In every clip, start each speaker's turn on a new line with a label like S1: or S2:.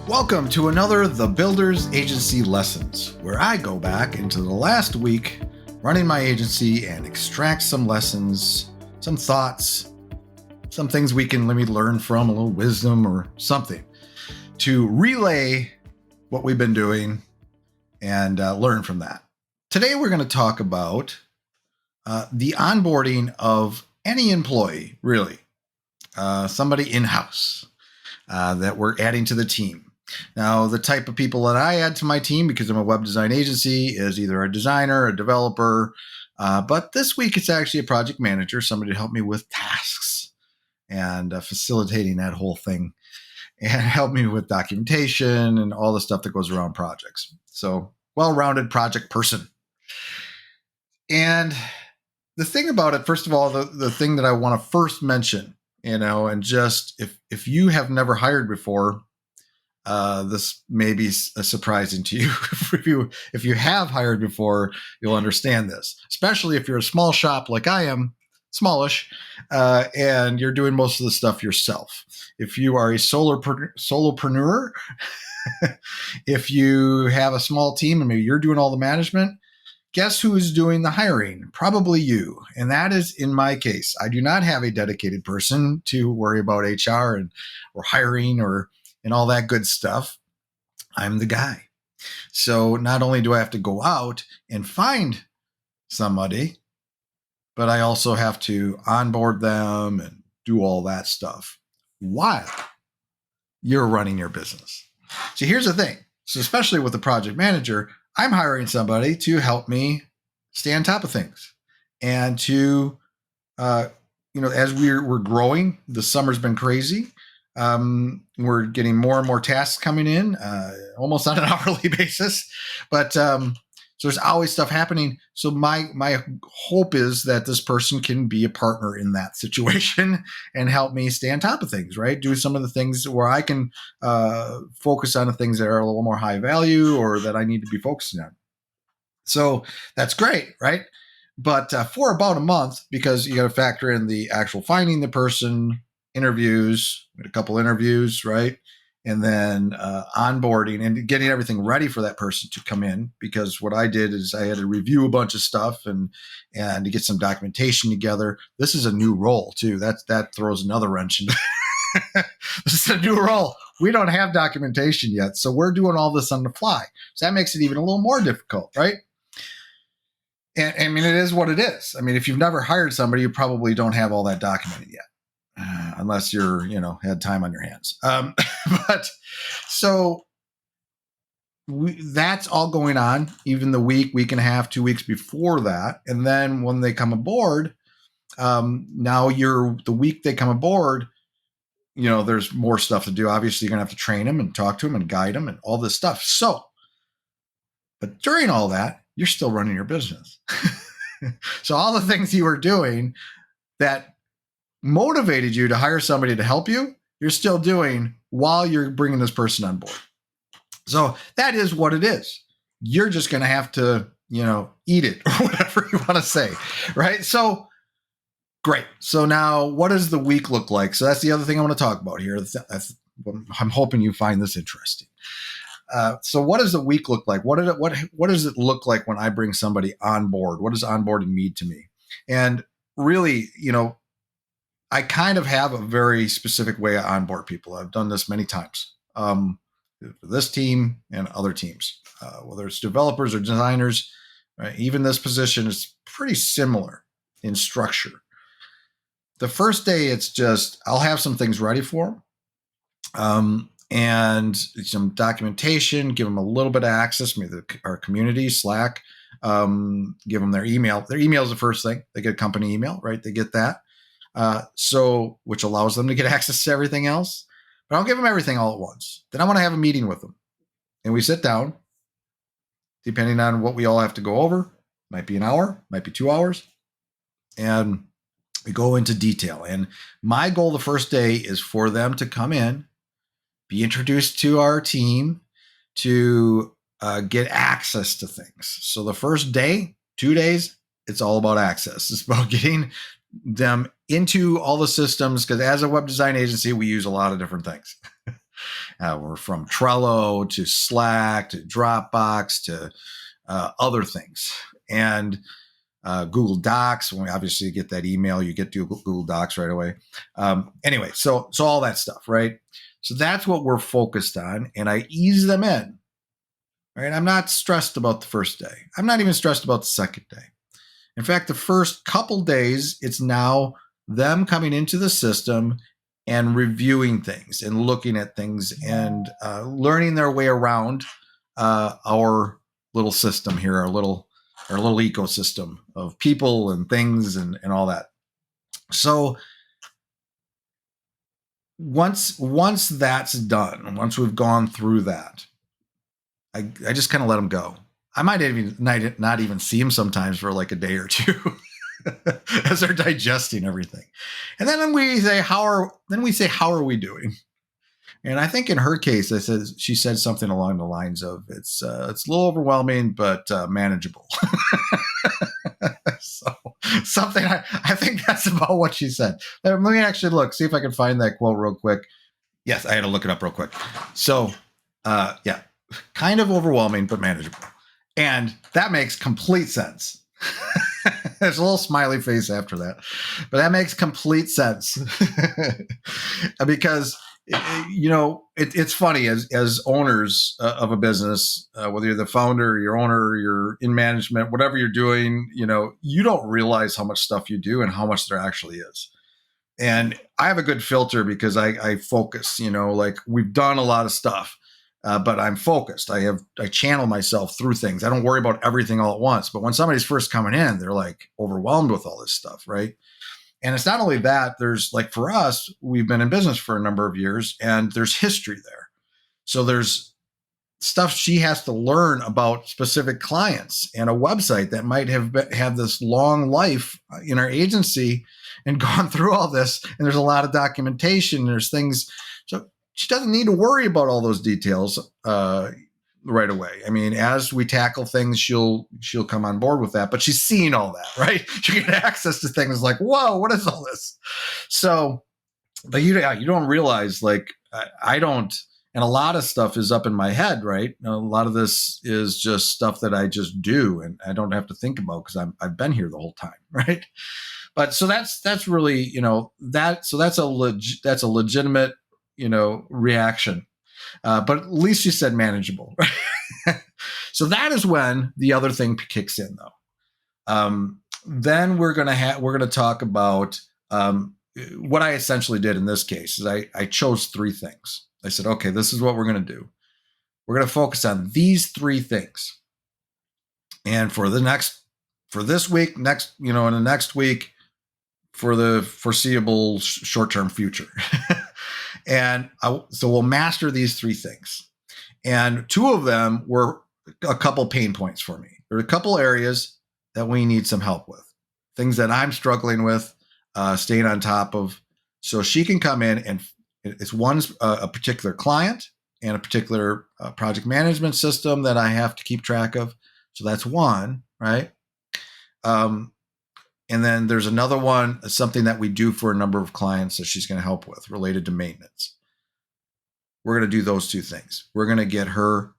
S1: Welcome to another The Builders Agency Lessons, where I go back into the last week running my agency and extract some lessons, some thoughts, some things we can maybe learn from, a little wisdom or something, to relay what we've been doing and learn from that. Today we're going to talk about the onboarding of any employee, really, somebody in-house that we're adding to the team. Now, the type of people that I add to my team, because I'm a web design agency, is either a designer, a developer, but this week it's actually a project manager, somebody to help me with tasks and facilitating that whole thing and help me with documentation and all the stuff that goes around projects. So, well-rounded project person. And the thing about it, first of all, the thing that I want to first mention, and just if you have never hired before, this may be surprising to you. If you have hired before, you'll understand this, especially if you're a small shop like I am, smallish, and you're doing most of the stuff yourself. If you are a solopreneur, if you have a small team and maybe you're doing all the management, guess who is doing the hiring? Probably you. And that is in my case. I do not have a dedicated person to worry about HR or hiring and all that good stuff. I'm the guy. So not only do I have to go out and find somebody, but I also have to onboard them and do all that stuff while you're running your business. So here's the thing. So especially with the project manager, I'm hiring somebody to help me stay on top of things and to, as we're growing, the summer's been crazy. We're getting more and more tasks coming in, almost on an hourly basis, but so there's always stuff happening. So my hope is that this person can be a partner in that situation and help me stay on top of things, right? Do some of the things where I can focus on the things that are a little more high value or that I need to be focusing on. So that's great, right? But for about a month, because you got to factor in the actual finding the person, interviews, a couple interviews, right? And then onboarding and getting everything ready for that person to come in. Because what I did is I had to review a bunch of stuff and to get some documentation together. This is a new role too. That throws another wrench into this is a new role. We don't have documentation yet, so we're doing all this on the fly. So that makes it even a little more difficult, right? And I mean, it is what it is. I mean, if you've never hired somebody, you probably don't have all that documented yet. Unless you're, had time on your hands. But so that's all going on, even the week and a half, 2 weeks before that. And then when they come aboard, now the week they come aboard, there's more stuff to do. Obviously, you're going to have to train them and talk to them and guide them and all this stuff. So, but during all that, you're still running your business. So all the things you were doing that motivated you to hire somebody to help you, you're still doing while you're bringing this person on board. So that is what it is. You're just going to have to, eat it or whatever you want to say, right? So great. So now what does the week look like? So that's the other thing I want to talk about here. I'm hoping you find this interesting. So what does the week look like? What does it look like when I bring somebody on board? What does onboarding mean to me? And really, I kind of have a very specific way I onboard people. I've done this many times for this team and other teams, whether it's developers or designers. Right? Even this position is pretty similar in structure. The first day, it's just I'll have some things ready for them and some documentation, give them a little bit of access, maybe our community, Slack, give them their email. Their email is the first thing. They get a company email, right? They get that. Which allows them to get access to everything else, but I'll give them everything all at once. Then I want to have a meeting with them and we sit down, depending on what we all have to go over. Might be an hour, might be 2 hours. And we go into detail. And my goal the first day is for them to come in, be introduced to our team, to get access to things. So the first day, 2 days, it's all about access. It's about getting them into all the systems, because as a web design agency, we use a lot of different things. We're from Trello to Slack to Dropbox to other things. And Google Docs, when we obviously get that email, you get to Google Docs right away. Anyway, so all that stuff, right? So that's what we're focused on, and I ease them in. Right? I'm not stressed about the first day. I'm not even stressed about the second day. In fact, the first couple days, it's now them coming into the system and reviewing things and looking at things and learning their way around our little system here, our little ecosystem of people and things and all that. So once that's done, once we've gone through that, I just kind of let them go. I might even not even see them sometimes for like a day or two as they're digesting everything. And then we say, how are we doing? And I think in her case, she said something along the lines of, it's a little overwhelming, but manageable. So something, I think that's about what she said. Let me actually see if I can find that quote real quick. Yes, I had to look it up real quick. So yeah, kind of overwhelming, but manageable. And that makes complete sense. There's a little smiley face after that, but that makes complete sense. Because it's funny as owners of a business, whether you're the founder, your owner, you're in management, whatever you're doing, you don't realize how much stuff you do and how much there actually is. And I have a good filter because I focus, like we've done a lot of stuff. But I'm focused. I channel myself through things. I don't worry about everything all at once. But when somebody's first coming in, they're like overwhelmed with all this stuff, right? And it's not only that. There's like for us, we've been in business for a number of years, and there's history there. So there's stuff she has to learn about specific clients and a website that might have this long life in our agency and gone through all this. And there's a lot of documentation. There's things. So she doesn't need to worry about all those details right away. I mean, as we tackle things, she'll come on board with that. But she's seen all that, right? She get access to things like, whoa, what is all this? So, but you don't realize, like, I don't, and a lot of stuff is up in my head, right? A lot of this is just stuff that I just do, and I don't have to think about because I've been here the whole time, right? But so that's really that's a legitimate reaction. But at least you said manageable. Right? So that is when the other thing kicks in, though. Then we're gonna talk about what I essentially did in this case. Is I chose three things. I said, okay, this is what we're gonna do. We're gonna focus on these three things, and for this week, in the next week, for the foreseeable short-term future. And so we'll master these three things. And two of them were a couple pain points for me. There are a couple areas that we need some help with, things that I'm struggling with, staying on top of. So she can come in, and it's one's a particular client and a particular project management system that I have to keep track of. So that's one, right? And then there's another one, something that we do for a number of clients that she's going to help with related to maintenance. We're going to do those two things. We're going to get her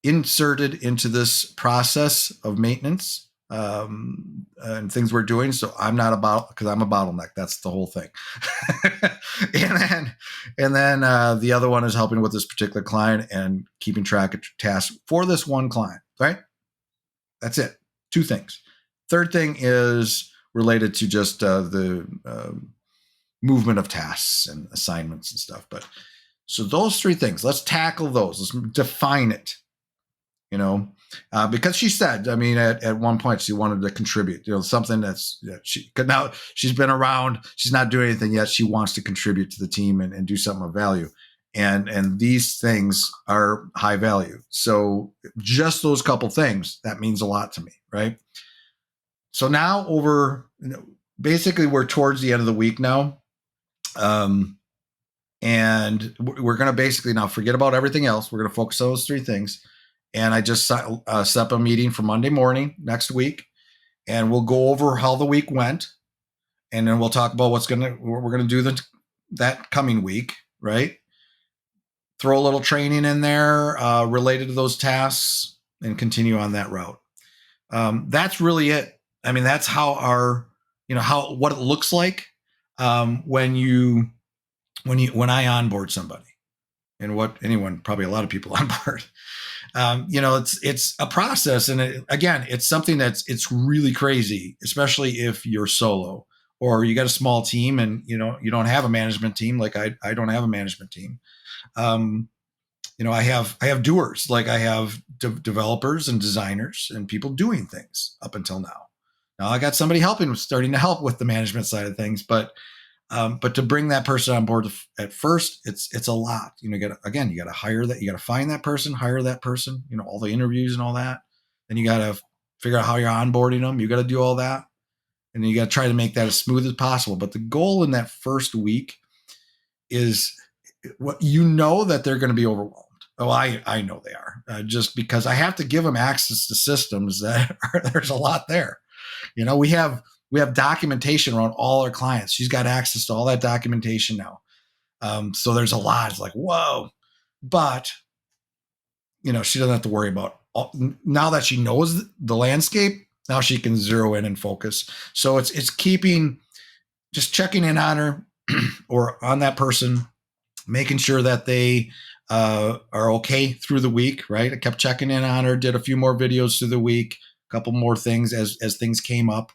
S1: inserted into this process of maintenance and things we're doing. So I'm not because I'm a bottleneck. That's the whole thing. and then the other one is helping with this particular client and keeping track of tasks for this one client, right? That's it. Two things. Third thing is related to just the movement of tasks and assignments and stuff. But so those three things, let's tackle those. Let's define it, because she said, I mean, at one point she wanted to contribute, something now she's been around, she's not doing anything yet. She wants to contribute to the team and do something of value. And these things are high value. So just those couple things, that means a lot to me, right? So now basically we're towards the end of the week now. And we're going to basically now forget about everything else. We're going to focus on those three things. And I just set up a meeting for Monday morning next week. And we'll go over how the week went. And then we'll talk about what we're going to do that coming week, right? throw a little training in there related to those tasks and continue on that route. That's really it. I mean, that's how what it looks like when I onboard somebody, and probably a lot of people onboard. It's a process, and again, it's something it's really crazy, especially if you're solo or you got a small team and you don't have a management team. Like I don't have a management team. I have doers, like I have developers and designers and people doing things up until now. Now I got somebody starting to help with the management side of things, but to bring that person on board at first, it's a lot. You got to hire that. You got to find that person, hire that person. All the interviews and all that. Then you got to figure out how you're onboarding them. You got to do all that, and then you got to try to make that as smooth as possible. But the goal in that first week is that they're going to be overwhelmed. Oh, I know they are, just because I have to give them access to systems that there's a lot there. We have documentation around all our clients. She's got access to all that documentation now. So there's a lot. It's like, whoa. But, she doesn't have to worry about now that she knows the landscape. Now she can zero in and focus. So it's just checking in on her or on that person, making sure that they are okay through the week, right? I kept checking in on her, did a few more videos through the week, a couple more things as things came up.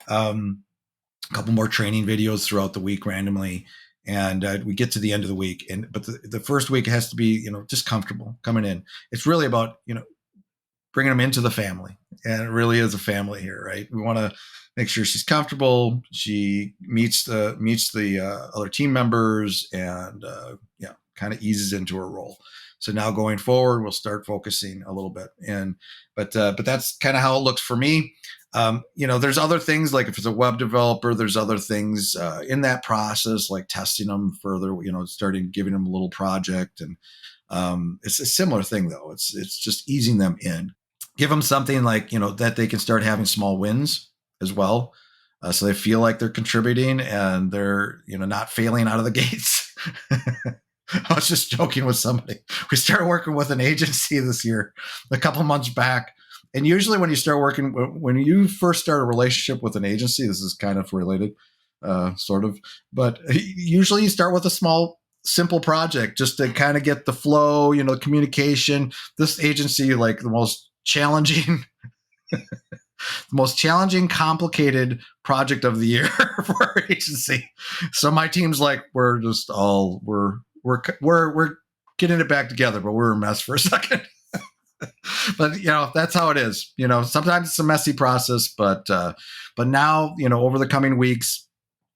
S1: A couple more training videos throughout the week randomly, and we get to the end of the week. But the first week has to be, just comfortable coming in. It's really about, bringing them into the family, and it really is a family here, right? We want to make sure she's comfortable. She meets the other team members, and kind of eases into her role. So now going forward, we'll start focusing a little bit, but that's kind of how it looks for me. There's other things, like if it's a web developer, there's other things in that process, like testing them further, starting giving them a little project. And it's a similar thing though. It's just easing them in, give them something like, that they can start having small wins as well. So they feel like they're contributing and they're, not failing out of the gates. I was just joking with somebody. We started working with an agency this year, a couple months back. And usually when you first start a relationship with an agency, this is kind of related, sort of, but usually you start with a small, simple project just to kind of get the flow, communication. This agency, like the most challenging, complicated project of the year for our agency. So my team's like, we're getting it back together, but we're a mess for a second. But that's how it is. Sometimes it's a messy process, but now, over the coming weeks,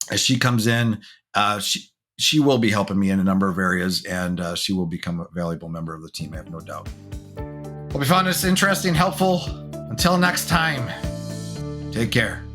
S1: as she comes in, she will be helping me in a number of areas, and she will become a valuable member of the team. I have no doubt. Hope you found this interesting, helpful. Until next time, take care.